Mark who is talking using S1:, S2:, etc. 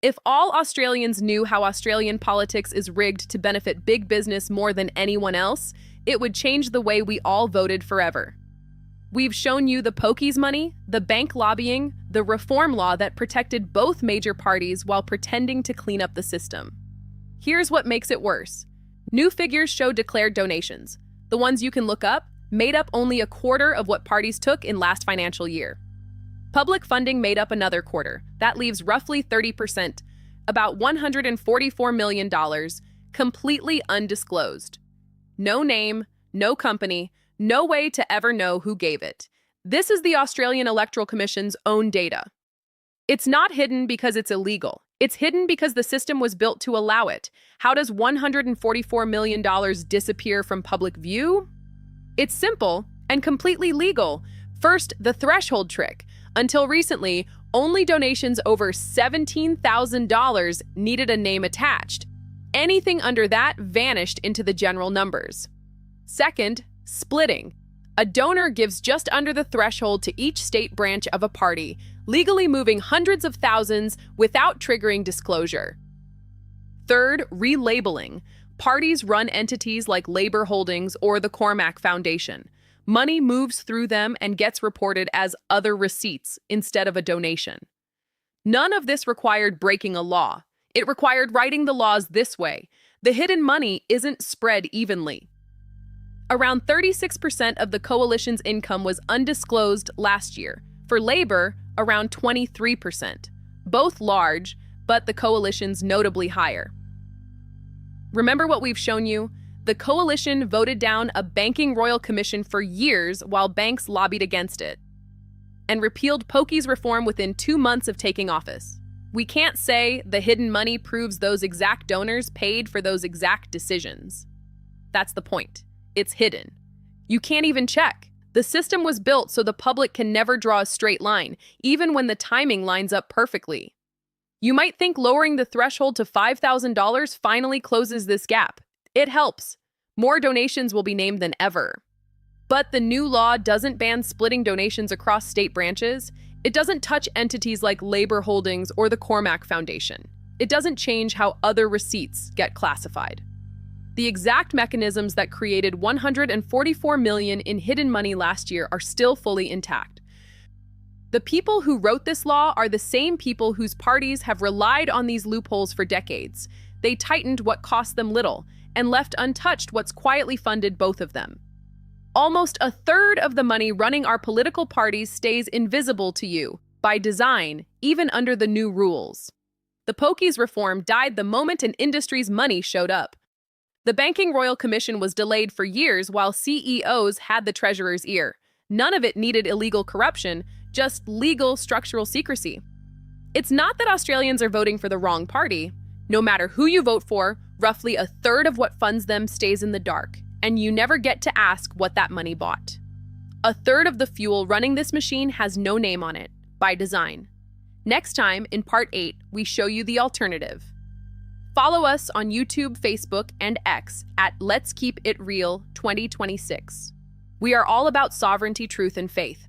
S1: If all Australians knew how Australian politics is rigged to benefit big business more than anyone else, it would change the way we all voted forever. We've shown you the pokies money, the bank lobbying, the reform law that protected both major parties while pretending to clean up the system. Here's what makes it worse. New figures show declared donations. The ones you can look up made up only a quarter of what parties took in last financial year. Public funding made up another quarter. That leaves roughly 30%, about $144 million, completely undisclosed. No name, no company, no way to ever know who gave it. This is the Australian Electoral Commission's own data. It's not hidden because it's illegal. It's hidden because the system was built to allow it. How does $144 million disappear from public view? It's simple and completely legal. First, the threshold trick. Until recently, only donations over $17,000 needed a name attached. Anything under that vanished into the general numbers. Second, splitting. A donor gives just under the threshold to each state branch of a party, legally moving hundreds of thousands without triggering disclosure. Third, relabeling. Parties run entities like Labour Holdings or the Cormack Foundation. Money moves through them and gets reported as other receipts instead of a donation. None of this required breaking a law. It required writing the laws this way. The hidden money isn't spread evenly. Around 36% of the coalition's income was undisclosed last year. For Labour, around 23%. Both large, but the coalition's notably higher. Remember what we've shown you? The coalition voted down a banking royal commission for years while banks lobbied against it, and repealed pokies reform within 2 months of taking office. We can't say the hidden money proves those exact donors paid for those exact decisions. That's the point. It's hidden. You can't even check. The system was built so the public can never draw a straight line, even when the timing lines up perfectly. You might think lowering the threshold to $5,000 finally closes this gap. It helps. More donations will be named than ever. But the new law doesn't ban splitting donations across state branches. It doesn't touch entities like Labour Holdings or the Cormack Foundation. It doesn't change how other receipts get classified. The exact mechanisms that created $144 million in hidden money last year are still fully intact. The people who wrote this law are the same people whose parties have relied on these loopholes for decades. They tightened what cost them little and left untouched what's quietly funded both of them. Almost a third of the money running our political parties stays invisible to you, by design, even under the new rules. The pokies reform died the moment an industry's money showed up. The Banking Royal Commission was delayed for years while CEOs had the treasurer's ear. None of it needed illegal corruption, just legal structural secrecy. It's not that Australians are voting for the wrong party. No matter who you vote for, roughly a third of what funds them stays in the dark, and you never get to ask what that money bought. A third of the fuel running this machine has no name on it, by design. Next time, in Part 8, we show you the alternative. Follow us on YouTube, Facebook, and X at Let's Keep It Real 2026. We are all about sovereignty, truth, and faith.